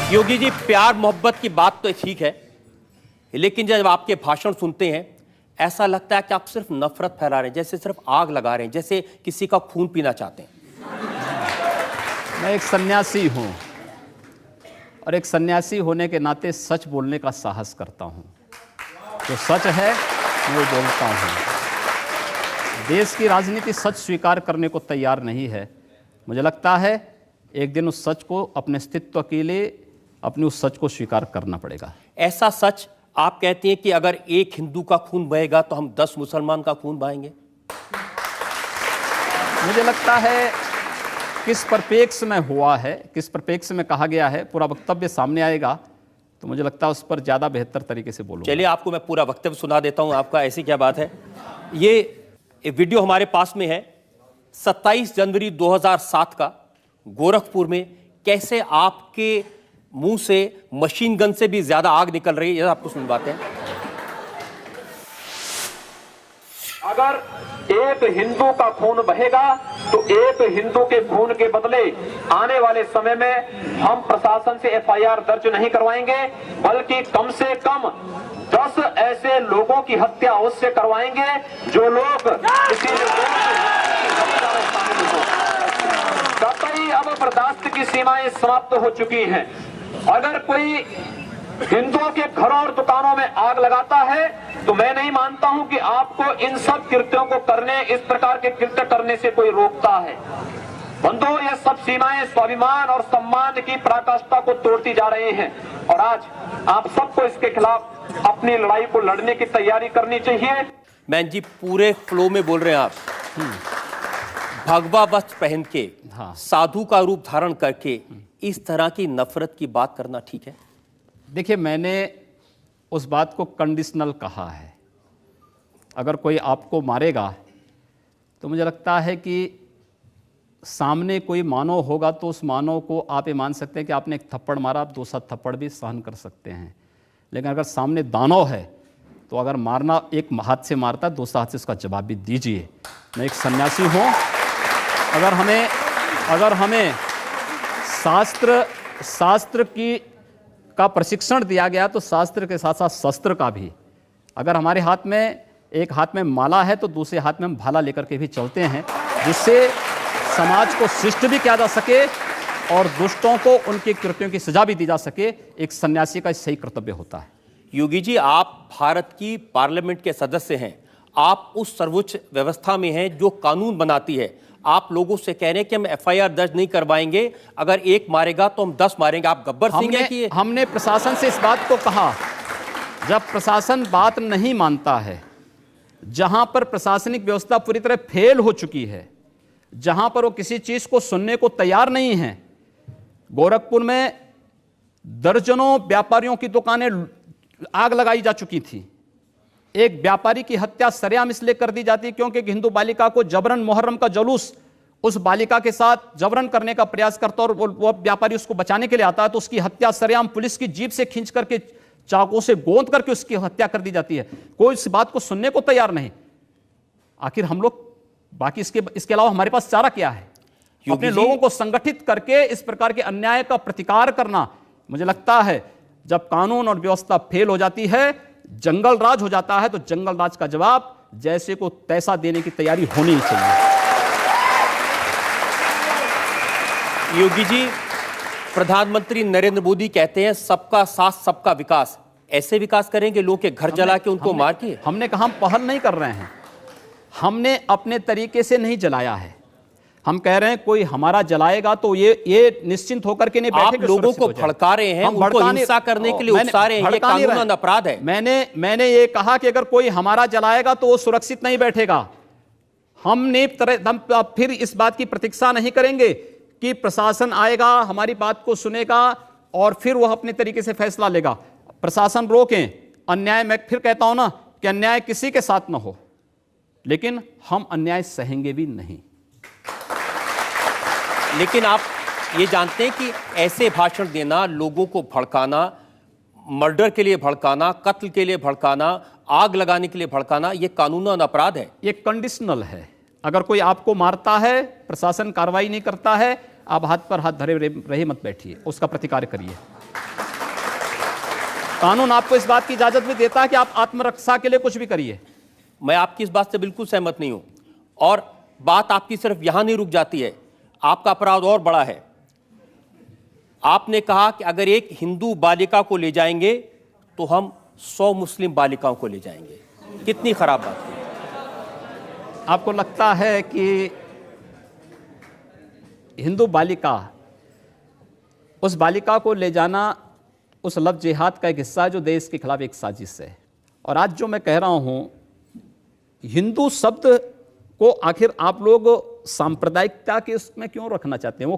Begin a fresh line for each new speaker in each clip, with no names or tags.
योगी जी, प्यार मोहब्बत की बात तो ठीक है, लेकिन जब आपके भाषण सुनते हैं ऐसा लगता है कि आप सिर्फ नफरत फैला रहे हैं, जैसे सिर्फ आग लगा रहे हैं, जैसे किसी का खून पीना चाहते हैं।
मैं एक सन्यासी हूं और एक सन्यासी होने के नाते सच बोलने का साहस करता हूं। जो सच है मैं वो बोलता हूं। देश की राजनीति सच स्वीकार करने को तैयार नहीं है। मुझे लगता है एक दिन उस सच को अपने अस्तित्व के लिए अपने उस सच को स्वीकार करना पड़ेगा।
ऐसा सच आप कहते हैं कि अगर एक हिंदू का खून बहेगा तो हम 10 मुसलमान का खून बहाएंगे?
मुझे लगता है किस परिप्रेक्ष्य में हुआ है, किस परिप्रेक्ष्य में कहा गया है, पूरा वक्तव्य सामने आएगा तो मुझे लगता है उस पर ज़्यादा बेहतर तरीके से बोलूँगा।
चलिए, आपको मैं पूरा वक्तव्य सुना देता हूँ। आपका ऐसी क्या बात है। ये वीडियो हमारे पास में है, 27 जनवरी 2007 का, गोरखपुर में कैसे आपके मुंह से मशीन गन से भी ज्यादा आग निकल रही है, ये आपको सुनवाते हैं।
अगर एक हिंदू का खून बहेगा तो एक हिंदू के खून के बदले आने वाले समय में हम प्रशासन से एफआईआर दर्ज नहीं करवाएंगे, बल्कि कम से कम 10 ऐसे लोगों की हत्या उससे करवाएंगे जो लोग किसी कतई अब बर्दाश्त की सीमाएं समाप्त हो चुकी हैं। अगर कोई हिंदुओं के घरों और दुकानों में आग लगाता है तो मैं नहीं मानता हूं कि आपको इन सब कृत्यों को करने, इस प्रकार के कृत्य करने से कोई रोकता है। बंधुओं, ये सब सीमाएं स्वाभिमान और सम्मान की पराकाष्ठा को तोड़ती जा रही हैं और आज आप सबको इसके खिलाफ अपनी लड़ाई को लड़ने की तैयारी करनी चाहिए।
मैन जी, पूरे फ्लो में बोल रहे हैं आप। भगवा वस्त्र पहन के, साधु का रूप धारण करके इस तरह की नफरत की बात करना ठीक है?
देखिए, मैंने उस बात को कंडीशनल कहा है। अगर कोई आपको मारेगा तो मुझे लगता है कि सामने कोई मानव होगा तो उस मानव को आप ये मान सकते हैं कि आपने एक थप्पड़ मारा, आप दूसरा थप्पड़ भी सहन कर सकते हैं। लेकिन अगर सामने दानव है तो अगर मारना, एक हाथ से मारता है, दूसरा हाथ से उसका जवाब भी दीजिए। मैं एक सन्यासी हूँ। अगर हमें शास्त्र का प्रशिक्षण दिया गया तो शास्त्र के साथ साथ शस्त्र का भी। अगर हमारे हाथ में, एक हाथ में माला है तो दूसरे हाथ में हम भाला लेकर के भी चलते हैं, जिससे समाज को शिष्ट भी किया जा सके और दुष्टों को उनके कृत्यों की सजा भी दी जा सके। एक सन्यासी का सही कर्तव्य होता है।
योगी जी, आप भारत की पार्लियामेंट के सदस्य हैं, आप उस सर्वोच्च व्यवस्था में हैं जो कानून बनाती है। आप लोगों से कह रहे हैं कि हम एफआईआर दर्ज नहीं करवाएंगे, अगर एक मारेगा तो हम 10 मारेंगे। आप गब्बर सिंह हैं कि
हमने प्रशासन से इस बात को कहा। जब प्रशासन बात नहीं मानता है, जहां पर प्रशासनिक व्यवस्था पूरी तरह फेल हो चुकी है, जहां पर वो किसी चीज को सुनने को तैयार नहीं है। गोरखपुर में दर्जनों व्यापारियों की दुकानें आग लगाई जा चुकी थी। एक व्यापारी की हत्या सरेआम इसलिए कर दी जाती क्योंकि हिंदू बालिका को जबरन, मुहर्रम का जुलूस उस बालिका के साथ जबरन करने का प्रयास करता और वो व्यापारी उसको बचाने के लिए आता है तो उसकी हत्या सरेआम पुलिस की जीप से खींच करके, चाकू से गोंद करके उसकी हत्या कर दी जाती है। कोई इस बात को सुनने को तैयार नहीं। आखिर हम लोग बाकी इसके अलावा हमारे पास चारा क्या है? अपने लोगों को संगठित करके इस प्रकार के अन्याय का प्रतिकार करना। मुझे लगता है जब कानून और व्यवस्था फेल हो जाती है, जंगल राज हो जाता है, तो जंगल राज का जवाब जैसे को तैसा देने की तैयारी होनी चाहिए।
योगी जी, प्रधानमंत्री नरेंद्र मोदी कहते हैं सबका साथ सबका विकास। ऐसे विकास करेंगे लोग के घर जला के उनको मार के?
हमने कहा हम पहल नहीं कर रहे हैं, हमने अपने तरीके से नहीं जलाया है। हम कह रहे हैं कोई हमारा जलाएगा तो ये निश्चिंत होकर के नहीं बैठेंगे।
आप लोगों को भड़का रहे हैं, उनको हिंसा करने के लिए उकसा रहे हैं, ये कानूनन अपराध है।
मैंने ये कहा कि अगर कोई हमारा जलाएगा तो वो सुरक्षित नहीं बैठेगा। हम फिर इस बात की प्रतीक्षा नहीं करेंगे कि प्रशासन आएगा, हमारी बात को सुनेगा और फिर वह अपने तरीके से फैसला लेगा। प्रशासन रोकें अन्याय। मैं फिर कहता हूं ना कि अन्याय किसी के साथ ना हो, लेकिन हम अन्याय सहेंगे भी नहीं।
लेकिन आप ये जानते हैं कि ऐसे भाषण देना, लोगों को भड़काना, मर्डर के लिए भड़काना, कत्ल के लिए भड़काना, आग लगाने के लिए भड़काना, ये कानूनन अपराध है।
ये कंडीशनल है। अगर कोई आपको मारता है, प्रशासन कार्रवाई नहीं करता है, आप हाथ पर हाथ धरे रहे मत बैठिए, उसका प्रतिकार करिए। कानून आपको इस बात की इजाजत भी देता है कि आप आत्मरक्षा के लिए कुछ भी करिए।
मैं आपकी इस बात से बिल्कुल सहमत नहीं हूं, और बात आपकी सिर्फ यहां नहीं रुक जाती है, आपका अपराध और बड़ा है। आपने कहा कि अगर एक हिंदू बालिका को ले जाएंगे तो हम 100 मुस्लिम बालिकाओं को ले जाएंगे। कितनी खराब बात है।
आपको लगता है कि हिंदू बालिका, उस बालिका को ले जाना उस लव जिहाद का एक हिस्सा है जो देश के खिलाफ एक साजिश है। और आज जो मैं कह रहा हूं, हिंदू शब्द को आखिर आप लोग सांप्रदायिकता के उसमें क्यों रखना चाहते हैं? वो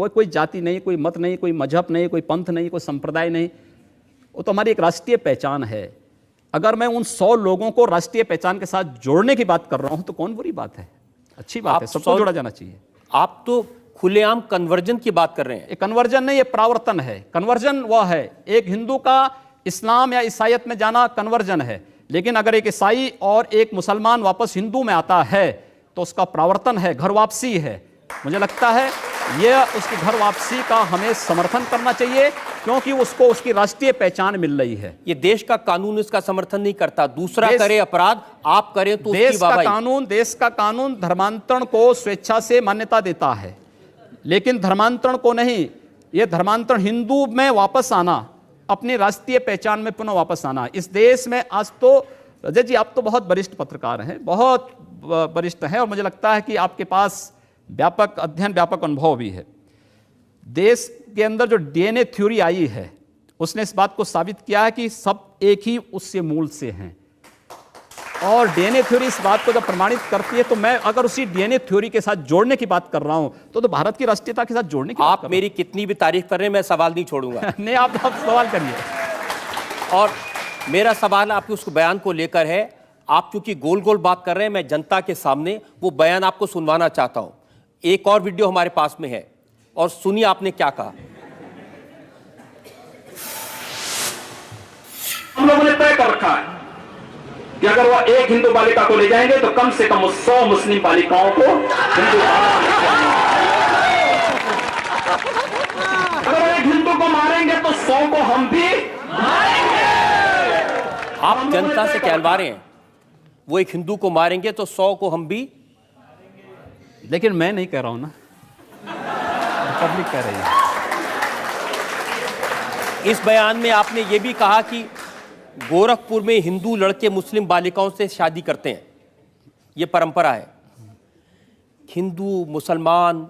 कोई जाति नहीं, कोई मत नहीं, कोई मजहब नहीं, कोई पंथ नहीं, कोई संप्रदाय नहीं, वो तो हमारी एक राष्ट्रीय पहचान है। अगर मैं उन 100 लोगों को राष्ट्रीय पहचान के साथ जोड़ने की बात कर रहा हूं तो कौन बुरी बात है? अच्छी बात है, सबको जोड़ा जाना चाहिए।
आप तो खुलेआम कन्वर्जन की बात कर रहे हैं।
ये कन्वर्जन नहीं, ये प्रावर्तन है। कन्वर्जन वह है, एक हिंदू का इस्लाम या ईसाईयत में जाना कन्वर्जन है, लेकिन अगर एक ईसाई और एक मुसलमान वापस हिंदू में आता है तो उसका प्रावर्तन है, घर वापसी है। मुझे लगता है यह उसकी घर वापसी का हमें समर्थन करना चाहिए, क्योंकि उसको उसकी राष्ट्रीय पहचान मिल रही है।
ये देश का कानून इसका समर्थन नहीं करता। दूसरा करे अपराध, आप करें तो
देश का कानून धर्मांतरण को स्वेच्छा से मान्यता देता है, लेकिन धर्मांतरण को नहीं। यह धर्मांतरण हिंदू में वापस आना, अपनी राष्ट्रीय पहचान में पुनः वापस आना। इस देश में आज तो रजत जी, आप तो बहुत वरिष्ठ पत्रकार हैं, बहुत वरिष्ठ हैं, और मुझे लगता है कि आपके पास व्यापक अध्ययन, व्यापक अनुभव भी है। देश के अंदर जो डीएनए थ्योरी आई है, उसने इस बात को साबित किया है कि सब एक ही उससे मूल से हैं। और डीएनए थ्योरी इस बात को जब प्रमाणित करती है, तो मैं अगर उसी डीएनए थ्योरी के साथ जोड़ने की बात कर रहा हूं तो भारत की राष्ट्रीयता के साथ जोड़ने की
आप मेरी कितनी भी तारीफ कर रहे हैं, मैं सवाल नहीं छोड़ूंगा।
नहीं, आप सवाल करिए।
और मेरा सवाल आपके उस बयान को लेकर है। आप क्योंकि गोल गोल बात कर रहे हैं, मैं जनता के सामने वो बयान आपको सुनवाना चाहता हूं। एक और वीडियो हमारे पास में है, और सुनिए आपने क्या कहा।
हम लोगों ने तय कर रखा है कि अगर वो एक हिंदू बालिका को ले जाएंगे तो कम से कम 100 मुस्लिम बालिकाओं को हिंदू, अगर एक हिंदू को मारेंगे तो 100 को हम भी मारेंगे।
आप जनता से कहलवा रहे हैं, वो एक हिंदू को मारेंगे तो 100 को हम भी।
लेकिन मैं नहीं कह रहा हूं ना, पब्लिक कह रही है।
इस बयान में आपने ये भी कहा कि गोरखपुर में हिंदू लड़के मुस्लिम बालिकाओं से शादी करते हैं, ये परंपरा है। हिंदू मुसलमान,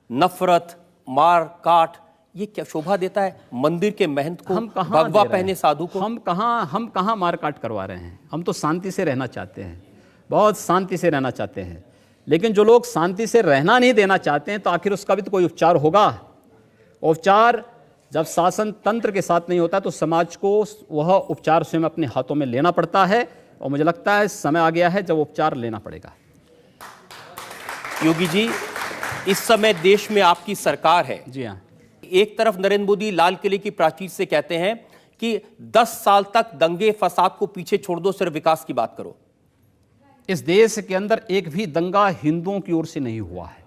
नफरत, मार काट, ये क्या शोभा देता है मंदिर के महंत को, भगवा पहने साधु को?
हम कहां मार काट करवा रहे हैं? हम तो शांति से रहना चाहते हैं, बहुत शांति से रहना चाहते हैं। लेकिन जो लोग शांति से रहना नहीं देना चाहते हैं, तो आखिर उसका भी तो कोई उपचार होगा। उपचार जब शासन तंत्र के साथ नहीं होता तो समाज को वह उपचार स्वयं अपने हाथों में लेना पड़ता है, और मुझे लगता है समय आ गया है जब उपचार लेना पड़ेगा।
योगी जी, इस समय देश में आपकी सरकार है।
जी हाँ।
एक तरफ नरेंद्र मोदी लाल किले की प्राचीर से कहते हैं कि 10 साल तक दंगे फसाद को पीछे छोड़ दो, सिर्फ विकास की बात करो।
इस देश के अंदर एक भी दंगा हिंदुओं की ओर से नहीं हुआ है।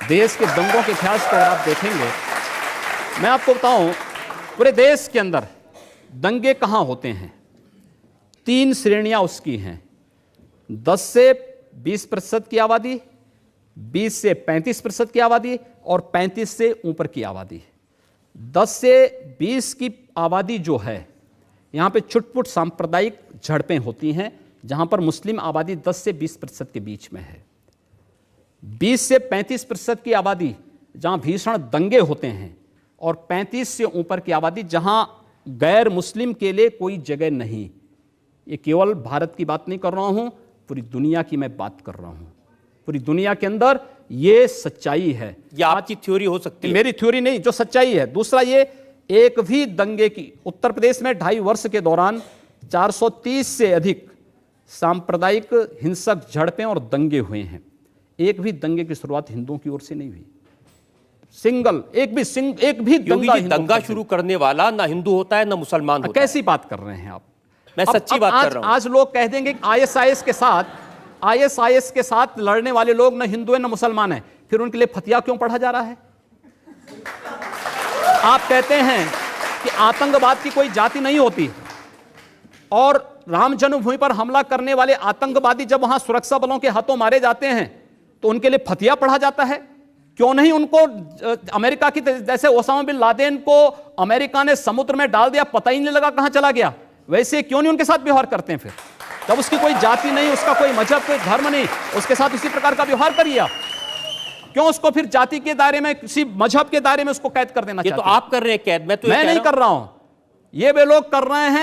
देश के दंगों के इतिहास को अगर आप देखेंगे, मैं आपको बताऊं, पूरे देश के अंदर दंगे कहां होते हैं? 3 श्रेणियां उसकी हैं। 10 से 20% की आबादी, 20 से 35% की आबादी, और 35 से ऊपर की आबादी। 10 से 20 की आबादी जो है, यहां पे छुटपुट सांप्रदायिक झड़पें होती हैं, जहां पर मुस्लिम आबादी 10 से 20% के बीच में है। 20 से 35% की आबादी जहां भीषण दंगे होते हैं, और 35 से ऊपर की आबादी जहां गैर मुस्लिम के लिए कोई जगह नहीं। ये केवल भारत की बात नहीं कर रहा हूं, पूरी दुनिया की मैं बात कर रहा हूं। पूरी दुनिया के अंदर ये सच्चाई है।
ये आपकी थ्योरी हो सकती है,
मेरी थ्योरी नहीं, जो सच्चाई है। दूसरा, ये एक भी दंगे की, उत्तर प्रदेश में 2.5 वर्ष के दौरान 430 से अधिक सांप्रदायिक हिंसक झड़पें और दंगे हुए हैं। एक भी दंगे की शुरुआत हिंदुओं की ओर से नहीं हुई। एक भी
दंगा शुरू करने वाला ना हिंदू होता है ना मुसलमान होता है।
कैसी बात कर रहे हैं आप?
मैं सच्ची बात कर रहा हूं।
आज लोग कह देंगे आईएसआईएस के साथ लड़ने वाले लोग ना हिंदू है ना मुसलमान है, फिर उनके लिए फतिया क्यों पढ़ा जा रहा है? आप कहते हैं कि आतंकवाद की कोई जाति नहीं होती, और राम जन्मभूमि पर हमला करने वाले आतंकवादी जब वहां सुरक्षा बलों के हाथों मारे जाते हैं तो उनके लिए फतिया पढ़ा जाता है? क्यों नहीं उनको अमेरिका की जैसे ओसामा बिन लादेन को अमेरिका ने समुद्र में डाल दिया, पता ही नहीं लगा कहां चला गया, वैसे क्यों नहीं उनके साथ व्यवहार करते हैं? फिर जब उसकी कोई जाति नहीं, उसका कोई मजहब, कोई धर्म नहीं, उसके साथ उसी प्रकार का व्यवहार करिए आप। क्यों उसको फिर जाति के दायरे में, किसी मजहब के दायरे में उसको कैद कर देना
ये तो
चाहते हैं?
आप कर रहे हैं कैद, मैं
नहीं कर रहा हूं, ये वे लोग कर रहे हैं